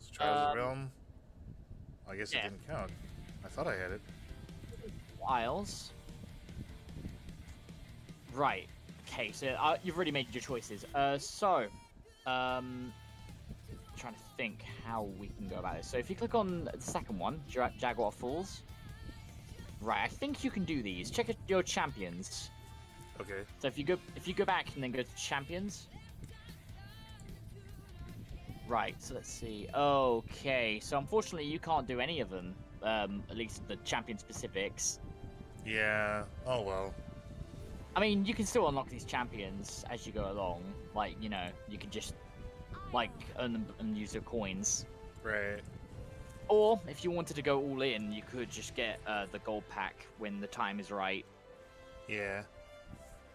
So Trials of the Realm. I guess it didn't count. I thought I had it. Wiles. Right. Okay, so you've already made your choices. Trying to think how we can go about this. So if you click on the second one, Jaguar Falls. Right, I think you can do these. Check your champions. Okay. So if you go back and then go to champions. Right, so let's see. Okay, so unfortunately you can't do any of them. At least the champion specifics. Yeah. Oh well. I mean, you can still unlock these champions as you go along. Like, you know, you can just like earn them and use their coins. Right. Or if you wanted to go all in, you could just get the gold pack when the time is right. Yeah.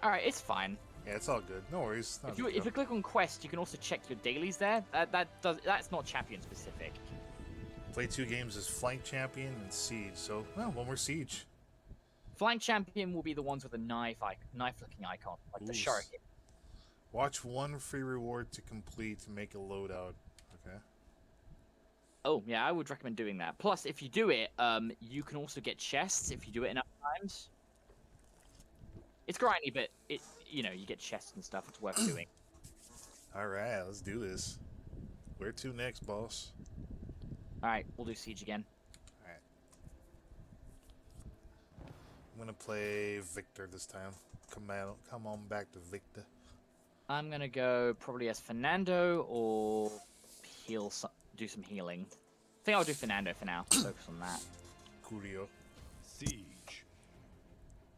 All right, it's fine. Yeah, it's all good. No worries. If you click on quest, you can also check your dailies there. That's not champion specific. Play 2 games as Flank Champion and Siege. So, well, one more Siege. Flank champion will be the ones with a knife-looking icon, like the shuriken. Watch one free reward to complete to make a loadout. Okay. Oh yeah, I would recommend doing that. Plus, if you do it, you can also get chests if you do it enough times. It's grindy, but you get chests and stuff. It's worth doing. All right, let's do this. Where to next, boss? All right, we'll do Siege again. All right. I'm gonna play Victor this time. Come on back to Victor. I'm gonna go probably as Fernando or do some healing. I think I'll do Fernando for now. Focus on that. Curio. Siege.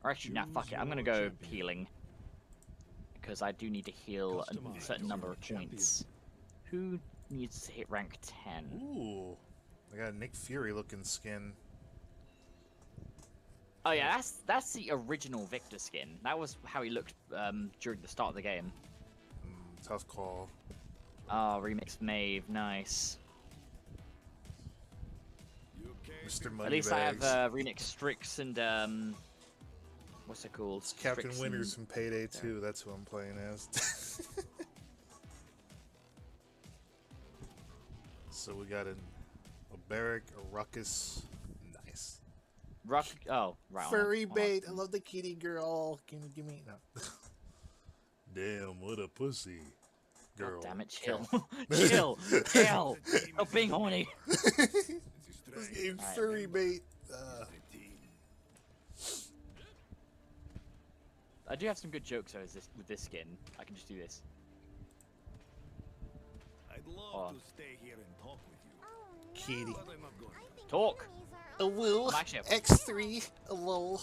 Or actually, nah, fuck it. I'm gonna go healing because I do need to heal a certain number of points. Who needs to hit rank 10? Ooh, I got a Nick Fury looking skin. Oh yeah, that's the original Victor skin. That was how he looked during the start of the game. Tough call. Oh, remix Maeve, nice. Mr. Moneybags. At least I have remix Strix and what's it called? It's Captain Strix Winters from Payday 2. That's who I'm playing as. So we got a Barrack, a Ruckus. Nice. Oh, right. Furry bait. I love the kitty girl. Can you give me? No. Damn, what a pussy. Girl. God damn it, chill. Chill. Chill. Stop being horny. This game's furry bait. I do have some good jokes though, with this skin. I can just do this. I'd love to stay here and talk with you. Kitty. But I'm not going to. Talk. A woo. X3. A lol.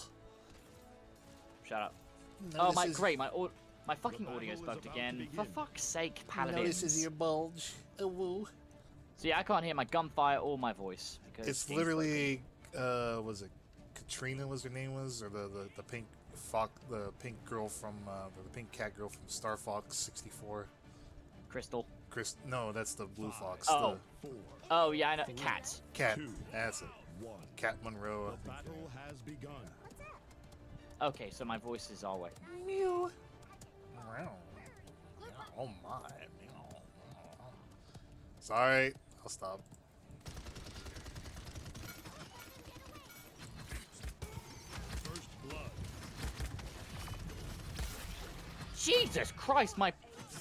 Shut up. No, oh my, great. My fucking audio's bugged again. For fuck's sake, Paladins. No, this is your bulge. A woo. See, I can't hear my gunfire or my voice because It's literally, was it Katrina? Was her name was, or the pink the pink girl from the pink cat girl from Star Fox 64. Crystal. No, that's the blue fox. Oh. Oh yeah, I know. Cat. Cat. That's it. Cat Monroe. The battle has begun. Okay, so my voice is all way. Mew. Oh my. Sorry, I'll stop. First blood. Jesus Christ, my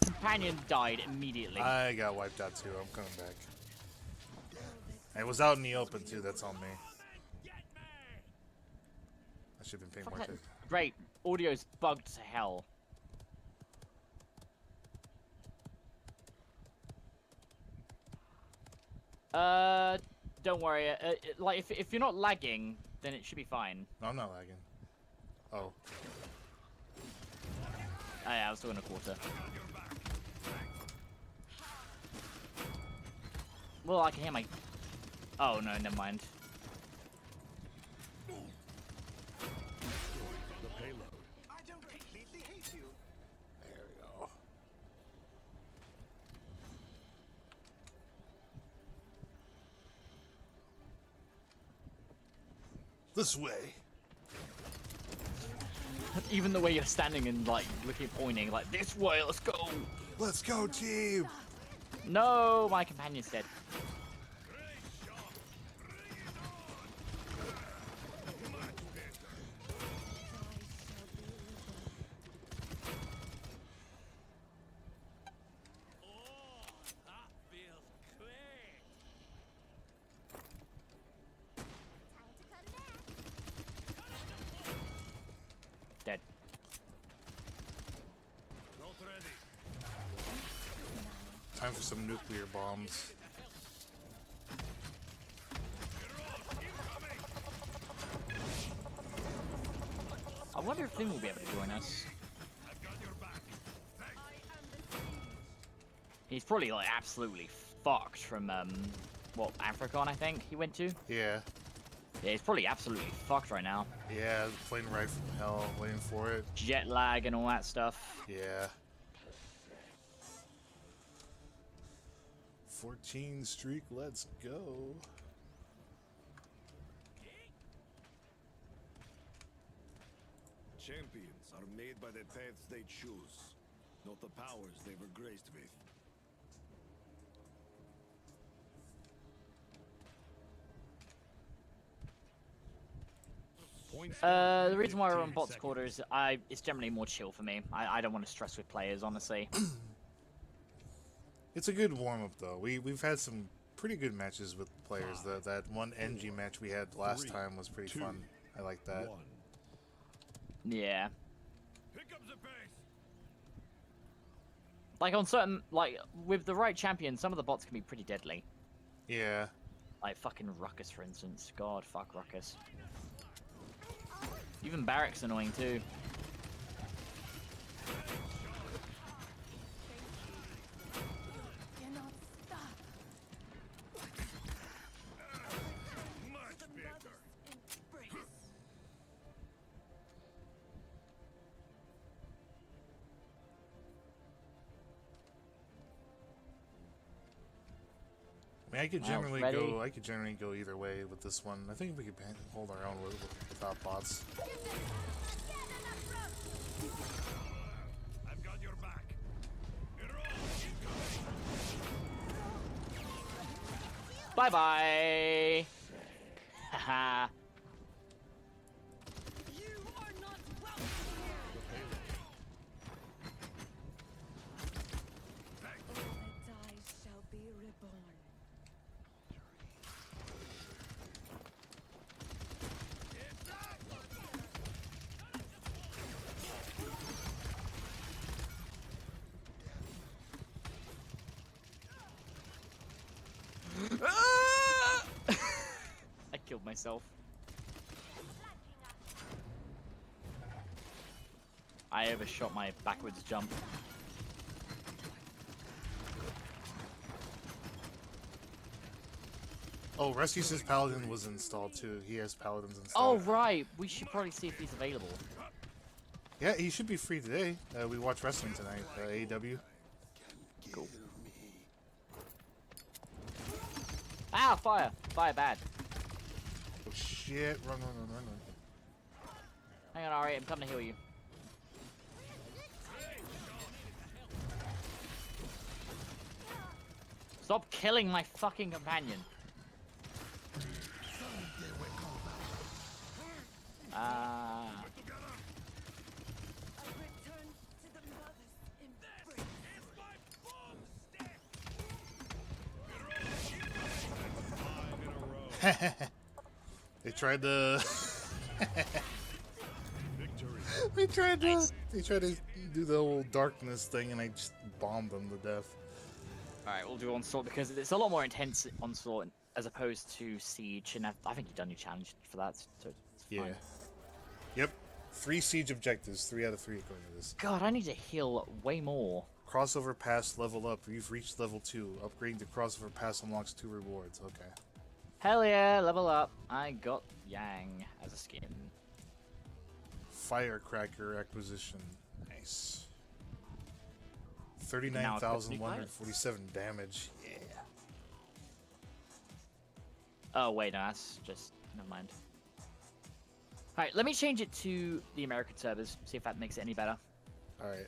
companion died immediately. I got wiped out too. I'm coming back. It was out in the open too. That's on me. I should have been paying more attention. Great, audio's bugged to hell. Don't worry. Like if you're not lagging, then it should be fine. No, I'm not lagging. Oh. Oh yeah, I was still in a quarter. Well, I can hear my... Oh no, never mind. The payload. I don't completely hate you. There we go. This way. Even the way you're standing and like looking, pointing, like this way, let's go. Let's go, team. No, my companion's dead. Time for some nuclear bombs. I wonder if Finn will be able to join us. He's probably like absolutely fucked from what, Africon I think he went to. Yeah. Yeah, he's probably absolutely fucked right now. Yeah, plane right from hell, waiting for it. Jet lag and all that stuff. Yeah. 14 streak, let's go. Champions are made by the paths they choose, not the powers they were graced with. The reason why we're on bots quarter is it's generally more chill for me. I don't want to stress with players, honestly. It's a good warm-up, though. We've had some pretty good matches with players. That one NG match we had last time was pretty fun. I like that. Yeah. Pick up the pace. Like on certain, like with the right champion, some of the bots can be pretty deadly. Yeah. Like fucking Ruckus, for instance. God, fuck Ruckus. Even Barrack's annoying too. I mean, I could generally go either way with this one. I think we could hold our own without bots. I've got your back. Bye bye. Haha. I killed myself. I overshot my backwards jump. Oh, Rescue says Paladin was installed too. He has Paladins installed. Oh right, we should probably see if he's available. Yeah, he should be free today. We watch wrestling tonight. AEW. Cool. Ah, fire! Fire bad. Oh shit! Run! Hang on, Ari, I'm coming to heal you. Stop killing my fucking companion. They tried to. They tried to do the whole darkness thing, and I just bombed them to death. Alright, we'll do Onslaught because it's a lot more intense Onslaught as opposed to Siege, and I think you've done your challenge for that, so it's fine. Yeah. Yep. 3 siege objectives, 3 out of 3 according to this. God, I need to heal way more. Crossover pass level up. You've reached level 2. Upgrading to crossover pass unlocks 2 rewards. Okay. Hell yeah, level up. I got Yang as a skin. Firecracker acquisition. Nice. 39,147 damage. Yeah. Oh, wait, no, that's just... Never mind. Alright, let me change it to the American servers, see if that makes it any better. Alright.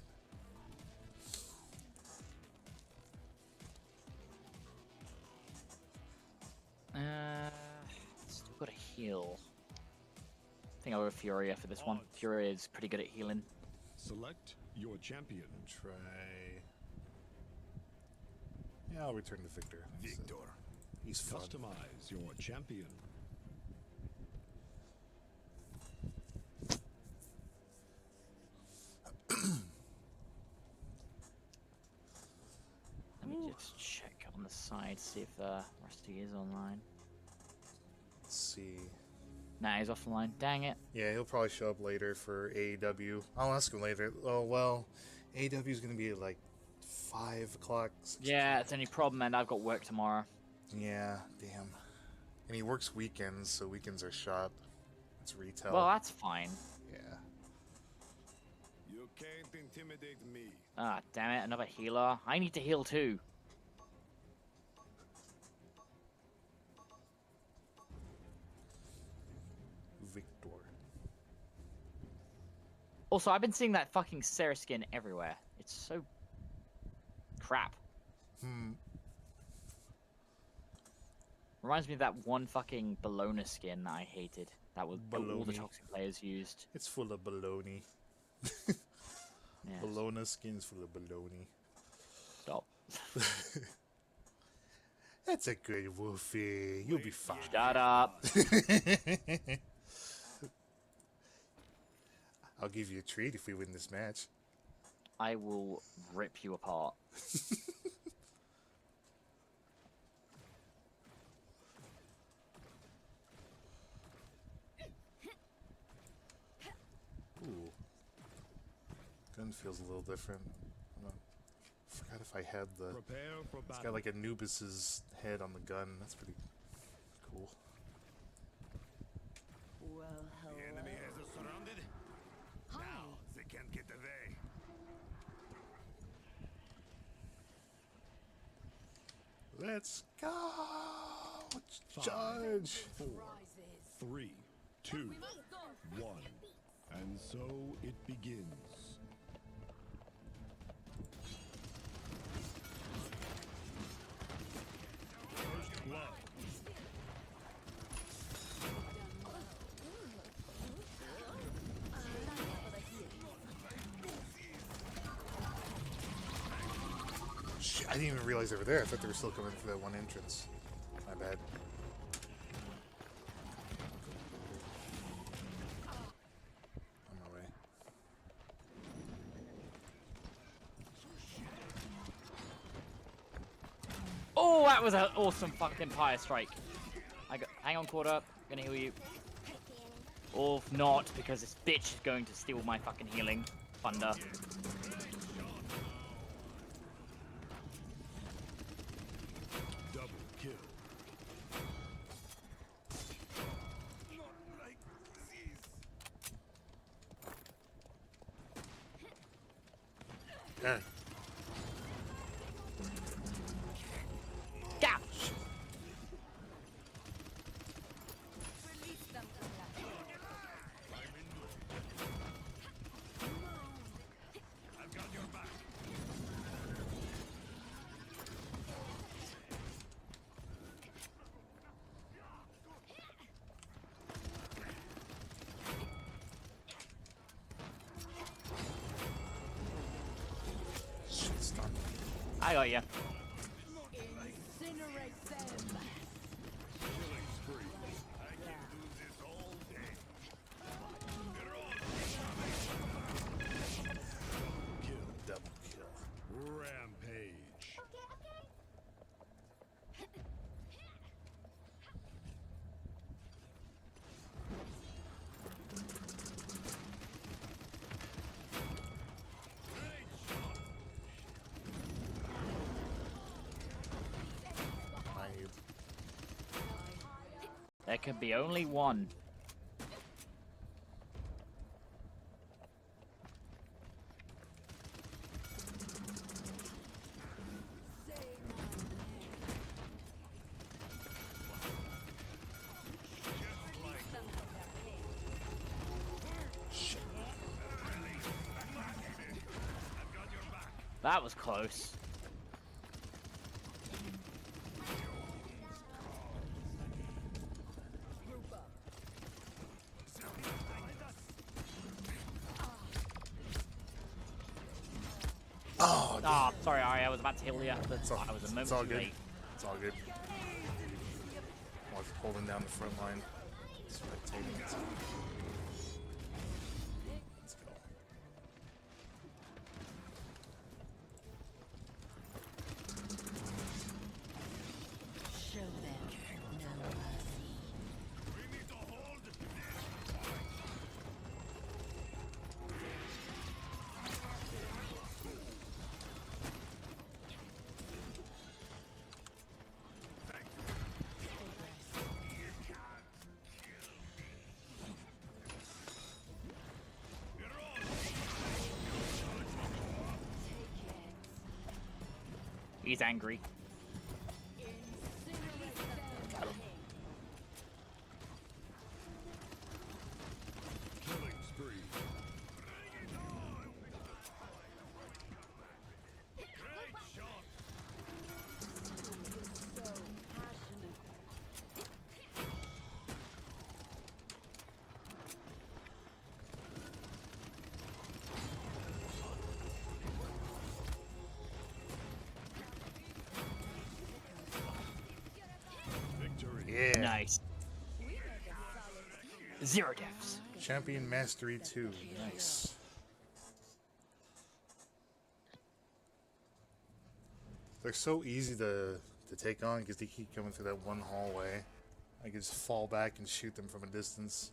Still got a heal. I think I'll go Furia for this one. Furia is pretty good at healing. Select your champion. Try. Yeah, I'll return to Victor. Victor. He's fun. Customize your champion. Let me just the side, see if Rusty is online. Let's see. Nah, he's offline. Dang it. Yeah, he'll probably show up later for AEW. I'll ask him later. Oh, well, AEW is going to be at like 5 o'clock. Yeah, it's the only problem, and I've got work tomorrow. Yeah, damn. And he works weekends, so weekends are shot. It's retail. Well, that's fine. Yeah. You can't intimidate me. Ah, damn it, another healer. I need to heal too. Victor. Also, I've been seeing that fucking Sarah skin everywhere. It's so crap. Reminds me of that one fucking Bologna skin that I hated. That was all the Bologna. toxic players used. It's full of baloney. Yeah. Bologna skin's full of baloney. Stop. That's a good Wolfie. You'll be fine. Shut up. I'll give you a treat if we win this match. I will rip you apart. Ooh. Gun feels a little different. I forgot if I had the... Prepare for It's battle. got like Anubis's head on the gun. That's pretty cool. Well, hello. The enemy has us surrounded. Now they can't get away. Let's go! Five. Charge! 4, 3, 2, 1. And so it begins. First blood. Shit, I didn't even realize they were there. I thought they were still coming for that one entrance. My bad. On my way. Oh, that was an awesome fucking Pyre Strike. Hang on, caught up. Gonna heal you. Or if not, because this bitch is going to steal my fucking healing. Thunder. Double kill. Yeah. Gah! I've got your back. Shit, stun. I got you. Incinerate them. Killing spree. I can do this all day. Kill. Double kill. Rampage. I There can be only one. That was close. Oh, Ah, sorry, Ari, I was about to heal you. But it's all, I was a it's moment all too good. late. It's all good. I was holding down the front line. Spectating it. Let's go. He's angry. Killing spree. Great shot. Victory. Yeah. Nice. 0 deaths. Champion Mastery 2. Nice. They're so easy to take on because they keep coming through that one hallway. I can just fall back and shoot them from a distance.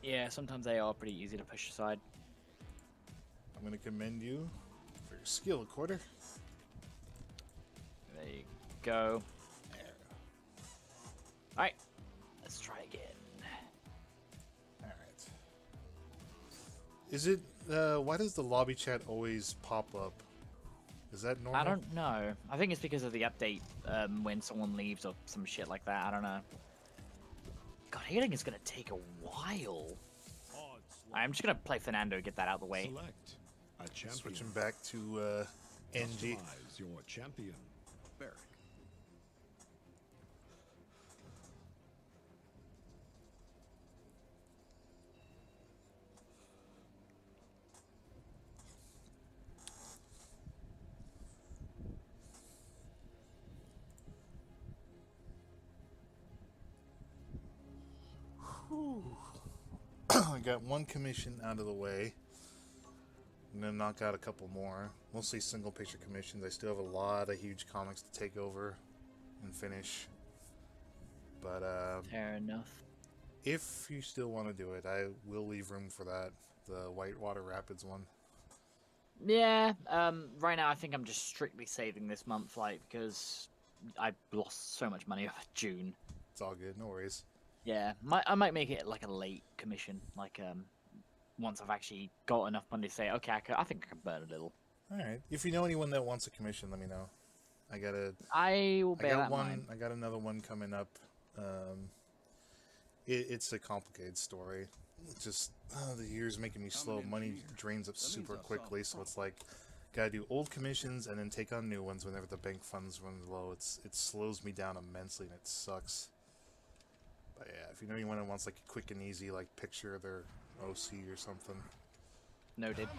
Yeah, sometimes they are pretty easy to push aside. I'm going to commend you for your skill, Quarter. There you go. Alright, let's try again. Alright. Is it, why does the lobby chat always pop up? Is that normal? I don't know. I think it's because of the update when someone leaves or some shit like that. I don't know. God, healing is going to take a while. Odds. I'm just going to play Fernando, get that out of the way. Select a champion. Switching back to NG. Customize your champion. Beric. I got one commission out of the way. I'm gonna knock out a couple more. Mostly single picture commissions. I still have a lot of huge comics to take over and finish. But Fair enough. if you still want to do it, I will leave room for that. The Whitewater Rapids one. Yeah, right now I think I'm just strictly saving this month, like, because I lost so much money over June. It's all good, no worries. Yeah, I might make it like a late commission, like once I've actually got enough money to say, okay, I think I can burn a little. All right. If you know anyone that wants a commission, let me know. I will bear that in one. mind. I got another one coming up. It's a complicated story. It's just the years making me slow. Money drains up super quickly, so it's like gotta do old commissions and then take on new ones whenever the bank funds run low. It slows me down immensely and it sucks. But yeah, if you know anyone that wants like a quick and easy like picture of their OC or something. Noted.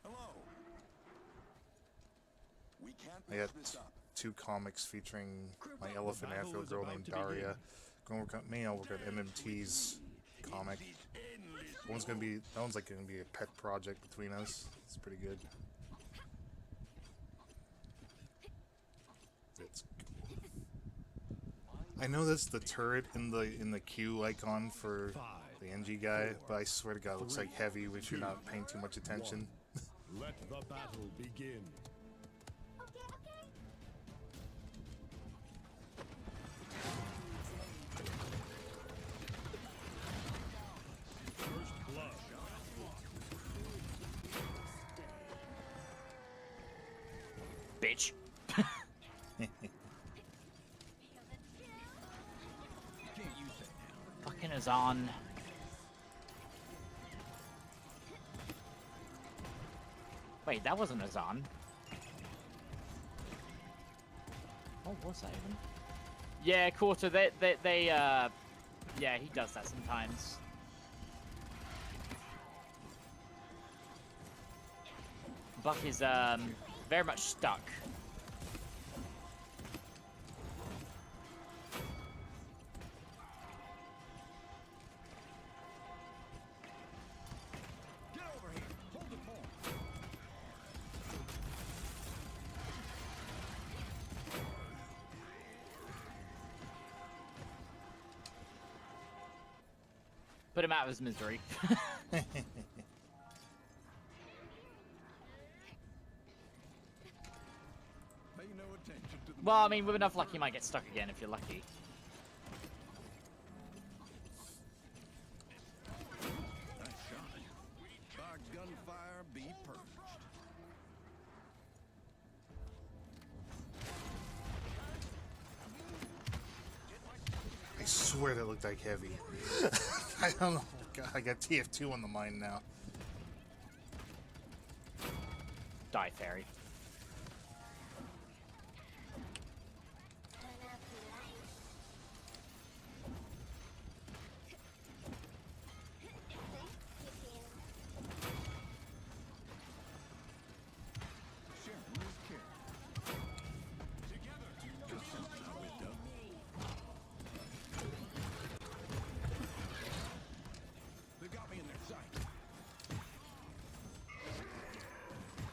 Hello. We can't I got mess this up. 2 comics featuring my elephant afro girl named Daria. Going work on me, I'll work on MMT's comic. That one's like gonna be a pet project between us. It's pretty good. It's I know that's the turret in the Q icon for the NG guy, but I swear to God, it looks like heavy if you're not paying too much attention. Let the battle begin. First blood. Bitch. Fucking Azan. Wait, that wasn't Azan. What was that even? Yeah, Quarter, yeah, he does that sometimes. Buck is, very much stuck. Get over here. Hold the phone. Put him out of his misery. Pay no attention to the Well, I mean, with enough luck, you might get stuck again if you're lucky. Nice shot. By gunfire be purged. swear that looked like heavy. I don't know. God, I got TF2 on the mind now. Die, fairy.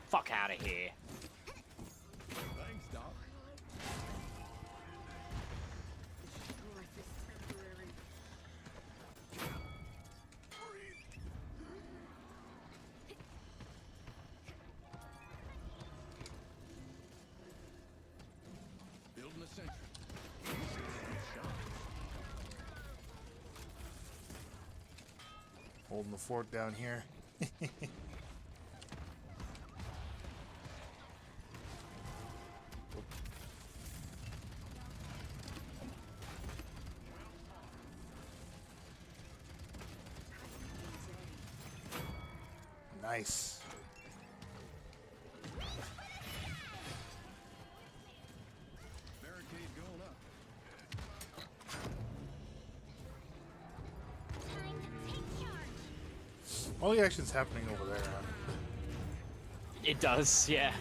Fuck out of here. Thanks, Doc. Building a sentry. Holding the fort down here. Nice. Barricade going up. All the action's happening over there, huh? It does, yeah.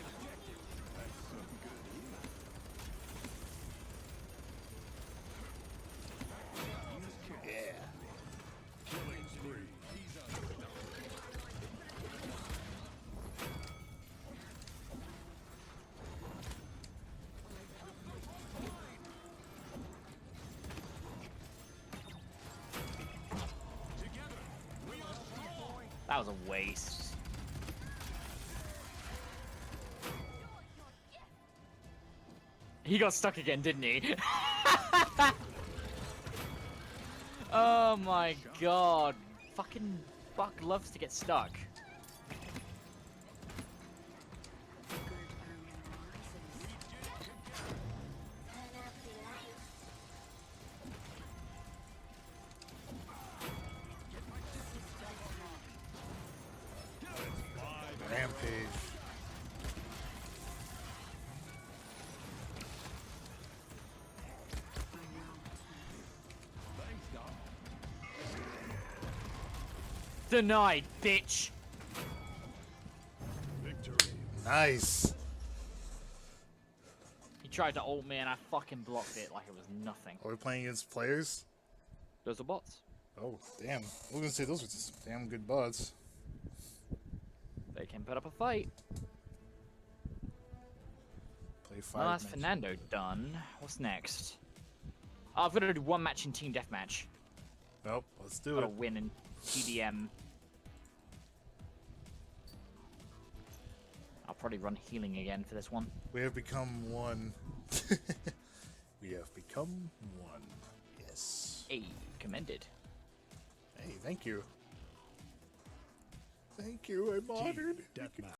That was a waste. He got stuck again, didn't he? Oh my god. Fucking Buck loves to get stuck. Rampage. Thanks, Doc. Denied, bitch. Victory. Nice. He tried to ult me and I fucking blocked it like it was nothing. Are we playing against players? Those are bots. Oh, damn. I was gonna say those were just damn good bots. They can put up a fight. Play 5 Well, that's matches. Fernando done. What's next? Oh, I've got to do one match in team deathmatch. Nope, let's do Got to it. win in TDM. I'll probably run healing again for this one. We have become one. We have become one. Yes. Hey, commended. Hey, thank you. Thank you, I'm honored. Deathmatch.